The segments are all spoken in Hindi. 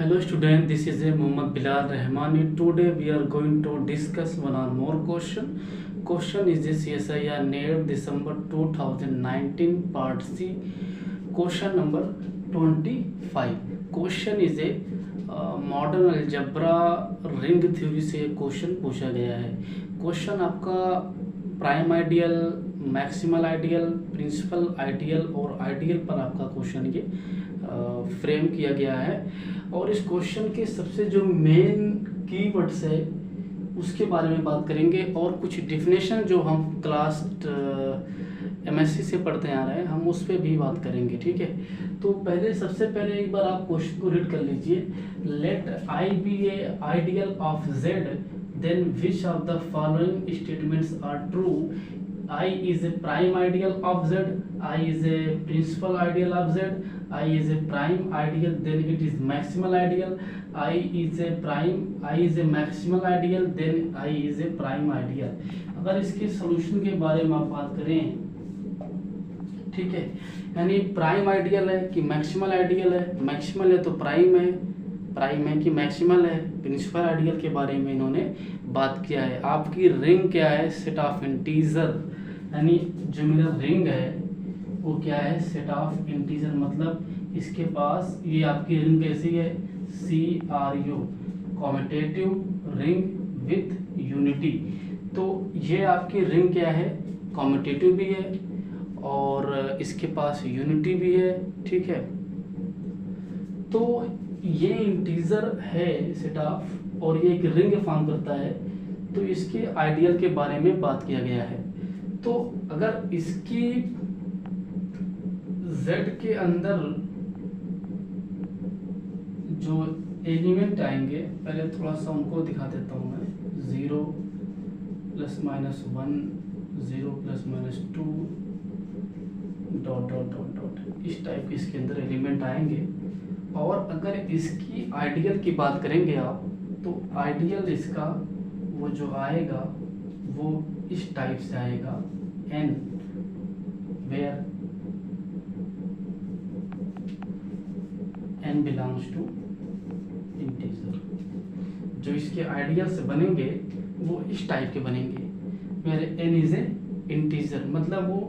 Hello student, this is Mohammad Bilal Rahmani. Today we are going to discuss one or more question. Question is this CSIR NET December 2019 part C. Question number 25. Question is a modern algebra ring theory से क्वेश्चन पूछा गया है. क्वेश्चन आपका prime ideal, maximal ideal, principal ideal और आइडियल पर आपका क्वेश्चन ये फ्रेम किया गया है. और इस क्वेश्चन के सबसे जो मेन कीवर्ड्स है उसके बारे में बात करेंगे और कुछ डिफिनेशन जो हम क्लास एमएससी से पढ़ते आ रहे हैं हम उस पर भी बात करेंगे. ठीक है, तो सबसे पहले एक बार आप क्वेश्चन को रीड कर लीजिए. Let I be a ideal of Z, then which of the following statements are true. I is a prime ideal of Z, I is a principal ideal of Z, I is a prime ideal, then it is maximal ideal. I is a maximal ideal, then I is a prime ideal. अगर इसके सोल्यूशन के बारे में आप बात करें, ठीक है, यानी प्राइम आइडियल है कि मैक्सिमल आइडियल है, मैक्सिमल है तो प्राइम है कि मैक्सिमल है. प्रिंसिपल आइडियल के बारे में इन्होंने बात किया है. आपकी रिंग क्या है? सेट ऑफ इंटीजर, यानी जो मेरा रिंग है वो क्या है? Set of integer. मतलब इसके पास ये आपकी रिंग कैसी है? CRU, commutative ring with unity. तो ये आपकी रिंग क्या है? कॉम्यूटेटिव भी है और इसके पास यूनिटी भी है. ठीक है, तो ये इंटीजर है सेट ऑफ और ये एक रिंग फॉर्म करता है. तो इसके आइडियल के बारे में बात किया गया है. तो अगर इसकी Z के अंदर जो एलिमेंट आएंगे, पहले थोड़ा सा उनको दिखा देता हूँ मैं. 0 ± 1, 0 ± 2 ... इस टाइप के इसके अंदर एलिमेंट आएंगे. और अगर इसकी आइडियल की बात करेंगे आप, तो आइडियल इसका वो जो आएगा वो इस टाइप से आएगा. n where n belongs to integer. जो इसके आइडियल से बनेंगे वो इस टाइप के बनेंगे. मेरे n इज ए इंटीजर, मतलब वो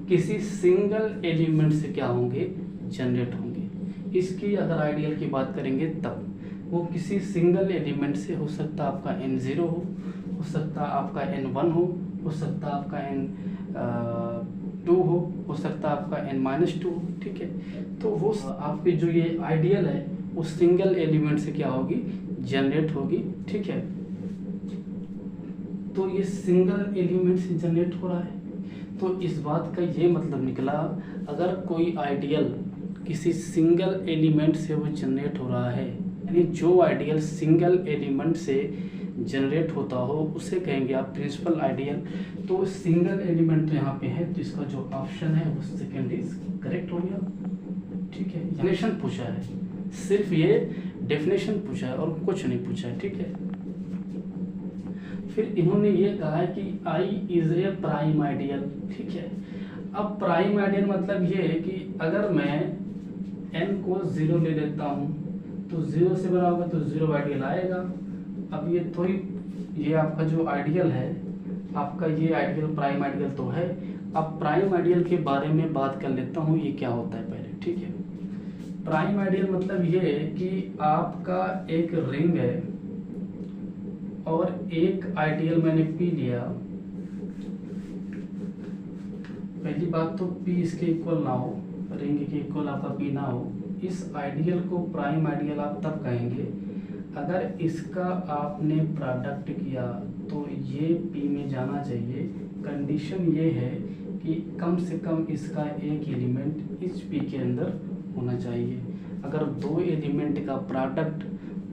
किसी सिंगल एलिमेंट से क्या होंगे? जनरेट होंगे. इसकी अगर आइडियल की बात करेंगे तब वो किसी सिंगल एलिमेंट से हो सकता है आपका n0 हो सकता है आपका n1 हो सकता है आपका n2 हो सकता है आपका n-2. ठीक है, तो वो आपकी जो ये आइडियल है उस सिंगल एलिमेंट से क्या होगी? जनरेट होगी. ठीक है, तो ये सिंगल एलिमेंट से जनरेट हो रहा है. तो इस बात का ये मतलब निकला, अगर कोई आइडियल किसी सिंगल एलिमेंट से वो जनरेट हो रहा है, यानी जो आइडियल सिंगल एलिमेंट से जनरेट होता हो उसे कहेंगे आप प्रिंसिपल आइडियल. तो सिंगल एलिमेंट तो यहाँ पे है, तो इसका जो ऑप्शन है वो सेकंड इज करेक्ट हो गया. ठीक है, डेफिनेशन पूछा है, सिर्फ ये डेफिनेशन पूछा है और कुछ नहीं पूछा है. ठीक है, फिर इन्होंने ये कहा है कि I is a prime ideal. ठीक है, अब प्राइम आइडियल मतलब ये है कि अगर मैं n को 0 ले लेता हूँ तो 0 से बना होगा तो 0 आइडियल आएगा. अब ये थोड़ी, ये आपका जो आइडियल है आपका ये आइडियल प्राइम आइडियल तो है. अब प्राइम आइडियल के बारे में बात कर लेता हूँ, ये क्या होता है पहले. ठीक है, प्राइम आइडियल मतलब ये है कि आपका एक रिंग है और एक आइडियल मैंने P लिया. पहली बात तो P इसके इक्वल ना हो, रिंग के इक्वल आपका P ना हो. इस आइडियल को प्राइम आइडियल आप तब कहेंगे अगर इसका आपने प्रोडक्ट किया तो ये P में जाना चाहिए. कंडीशन ये है कि कम से कम इसका एक एलिमेंट इस P के अंदर होना चाहिए. अगर दो एलिमेंट का प्रोडक्ट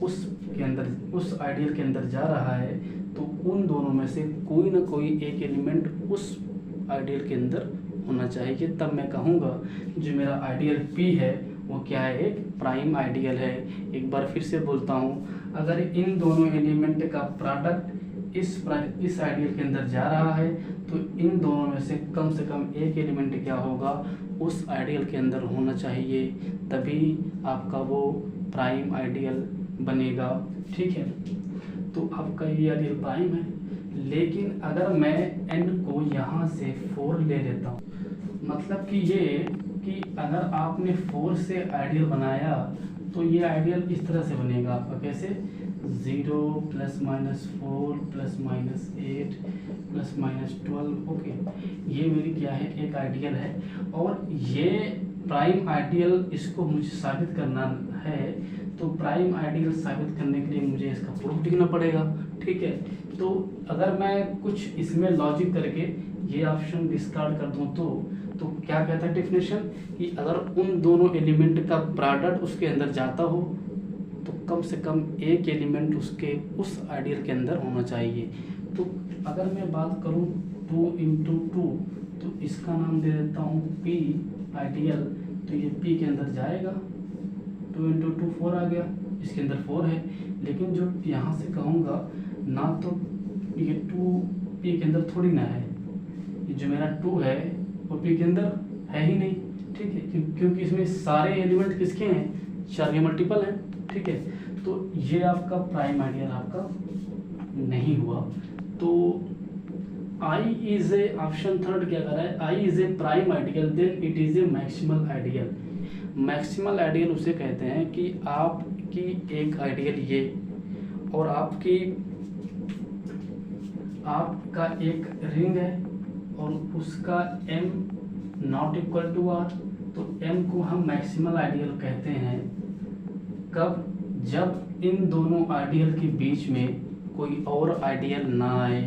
उस आइडियल के अंदर जा रहा है तो उन दोनों में से कोई ना कोई एक एलिमेंट उस आइडियल के अंदर होना चाहिए. तब मैं कहूँगा जो मेरा आइडियल P है वो क्या है? एक प्राइम आइडियल है. एक बार फिर से बोलता हूँ, अगर इन दोनों एलिमेंट का प्रोडक्ट इस आइडियल के अंदर जा रहा है तो इन दोनों में से कम एक एलिमेंट क्या होगा? उस आइडियल के अंदर होना चाहिए. तभी आपका वो प्राइम आइडियल बनेगा, ठीक है। तो आपका ये आइडियल प्राइम है। लेकिन अगर मैं n को यहाँ से 4 ले लेता हूँ, मतलब कि ये कि अगर आपने 4 से आइडियल बनाया तो ये आइडियल इस तरह से बनेगा आपका, कैसे 0 ± 4 ± 8 ± 12। ओके, ये मेरी क्या है, एक आइडियल है। और ये प्राइम आइडियल, इसको मुझे साबित करना है, तो प्राइम आइडियल साबित करने के लिए मुझे इसका प्रूफ लिखना पड़ेगा, ठीक है। तो अगर मैं कुछ इसमें लॉजिक करके ये ऑप्शन डिस्कार्ड कर दूं तो क्या कहता है डेफिनेशन, कि अगर उन दोनों एलिमेंट का प्रोडक्ट उसके अंदर जाता हो तो कम से कम एक एलिमेंट उसके उस आइडियल के अंदर होना चाहिए। तो अगर मैं बात करूं 2 × 2, तो इसका नाम दे देता हूं P आइडियल। तो ये P के अंदर जाएगा, 2 × 2 4 आ गया, इसके अंदर 4 है। लेकिन जो यहाँ से कहूँगा ना, तो ये 2 P के अंदर थोड़ी ना है, ये जो मेरा 2 है वो P के अंदर है ही नहीं, ठीक है, क्योंकि इसमें सारे एलिमेंट किसके हैं, 4 के मल्टीपल हैं, ठीक है। तो ये आपका प्राइम आइडियल आपका नहीं हुआ। तो I is a, option third क्या कर रहा है, I is a prime ideal then it is a maximal ideal. Maximal ideal उसे कहते हैं कि आपकी एक आइडियल ये और आपका एक रिंग है और उसका m not equal to r, तो m को हम मैक्सिमल आइडियल कहते हैं कब, जब इन दोनों आइडियल के बीच में कोई और आइडियल ना आए,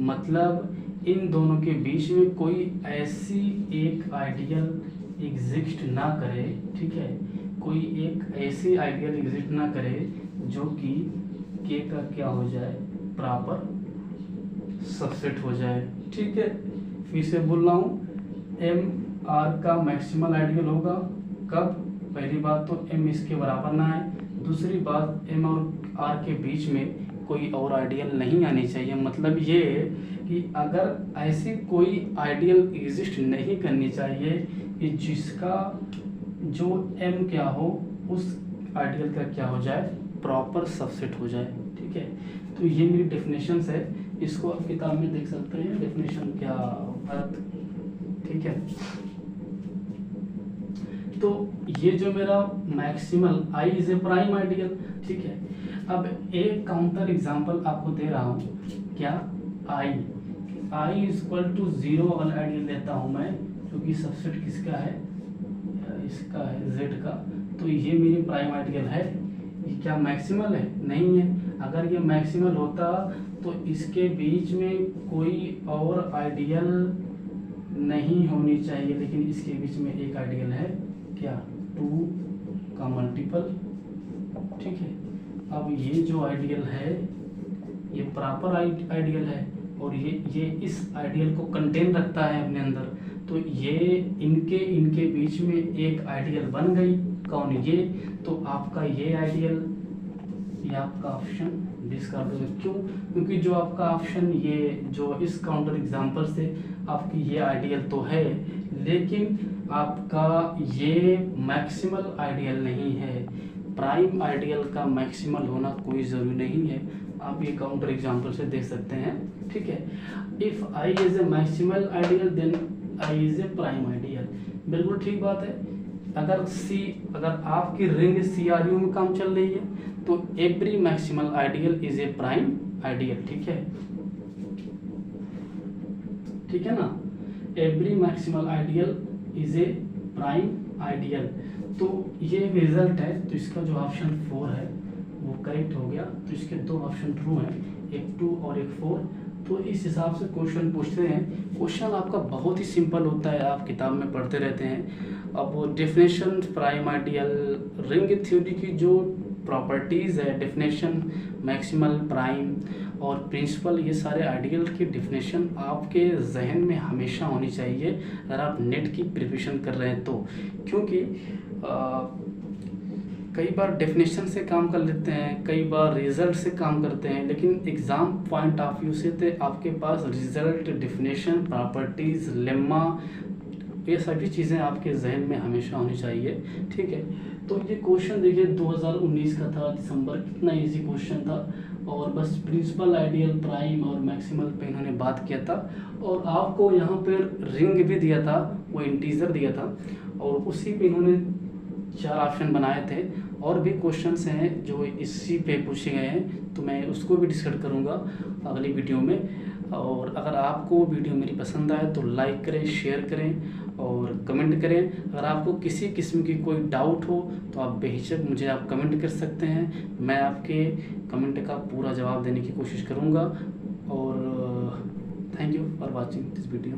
मतलब इन दोनों के बीच में कोई ऐसी एक आइडियल एग्जिस्ट ना करे, ठीक है, कोई एक ऐसी आइडियल एग्जिस्ट ना करे जो कि k का क्या हो जाए, प्रॉपर सबसेट हो जाए, ठीक है। फिर से बोल रहा हूँ, m r का मैक्सिमल आइडियल होगा कब, पहली बात तो m इसके बराबर ना आए, दूसरी बात m और r के बीच में कोई और आइडियल नहीं आनी चाहिए। मतलब ये कि अगर ऐसी कोई आइडियल एग्जिस्ट नहीं करनी चाहिए कि जिसका जो m क्या हो उस आइडियल का क्या हो जाए, प्रॉपर सबसेट हो जाए, ठीक है। तो ये मेरी डेफिनेशंस है, इसको आप किताब में देख सकते हैं डेफिनेशन क्या अर्थ, ठीक है। तो ये जो मेरा maximal I is a prime ideal, ठीक है। अब एक काउंटर एग्जांपल आपको दे रहा हूँ, क्या I इक्वल टू 0 वाला आइडियल लेता हूँ मैं, क्योंकि सबसेट किसका है, इसका है Z का। तो ये मेरी प्राइम आइडियल है, ये क्या मैक्सिमल है, नहीं है। अगर ये मैक्सिमल होता तो इसके बीच में कोई और आइडियल नहीं होनी चाहिए, लेकिन इसके बीच में एक आइडियल है, क्या 2 का मल्टीपल, ठीक है। अब ये जो आइडियल है ये प्रॉपर आइडियल है और ये इस आइडियल को कंटेन रखता है अपने अंदर, तो ये इनके बीच में एक आइडियल बन गई, कौन, ये। तो आपका ये आइडियल, ये आपका ऑप्शन डिस्कार्ड होगा, क्यों, क्योंकि जो आपका ऑप्शन ये जो इस काउंटर एग्जांपल से आपकी ये आइडियल तो है, लेकिन आपका ये मैक्सिमल आइडियल नहीं है। प्राइम आइडियल का मैक्सिमल होना कोई ज़रूरी नहीं है, आप ये काउंटर एग्जांपल से देख सकते हैं, ठीक है। If I is a maximal ideal then I is a prime ideal, बिल्कुल ठीक बात है। अगर आपकी रिंग CRU में काम चल रही है तो every maximal ideal is a prime ideal, ठीक है, ठीक है ना। Every maximal ideal is a prime ideal. तो ये रिजल्ट है, तो इसका जो ऑप्शन 4 है वो करेक्ट हो गया। तो इसके दो ऑप्शन ट्रू हैं, एक 2 और एक 4। तो इस हिसाब से क्वेश्चन पूछते हैं। क्वेश्चन आपका बहुत ही सिंपल होता है, आप किताब में पढ़ते रहते हैं। अब वो definition, prime ideal, ring theory की जो प्रॉपर्टीज़ है, डेफिनेशन, मैक्सिमल, प्राइम और प्रिंसिपल, ये सारे आइडियल की डेफिनेशन आपके जहन में हमेशा होनी चाहिए अगर आप नेट की प्रिपरेशन कर रहे हैं तो। क्योंकि कई बार डेफिनेशन से काम कर लेते हैं, कई बार रिजल्ट से काम करते हैं, लेकिन एग्ज़ाम पॉइंट ऑफ व्यू से तो आपके पास रिजल्ट, डेफिनेशन, प्रॉपर्टीज़, लेम्मा ये सभी चीज़ें आपके जहन में हमेशा होनी चाहिए, ठीक है। तो ये क्वेश्चन देखिए 2019 का था, दिसंबर, कितना इजी क्वेश्चन था, और बस प्रिंसिपल, आइडियल, प्राइम और मैक्सिमल पे इन्होंने बात किया था, और आपको यहाँ पर रिंग भी दिया था, वो इंटीजर दिया था, और उसी पे इन्होंने 4 ऑप्शन बनाए थे। और भी क्वेश्चंस हैं जो इसी पे पूछे गए हैं, तो मैं उसको भी डिस्कस करूँगा अगली वीडियो में। और अगर आपको वीडियो मेरी पसंद आए तो लाइक करें, शेयर करें और कमेंट करें। अगर आपको किसी किस्म की कोई डाउट हो तो आप बेहिचक मुझे आप कमेंट कर सकते हैं, मैं आपके कमेंट का पूरा जवाब देने की कोशिश करूँगा। और thank you for watching this video.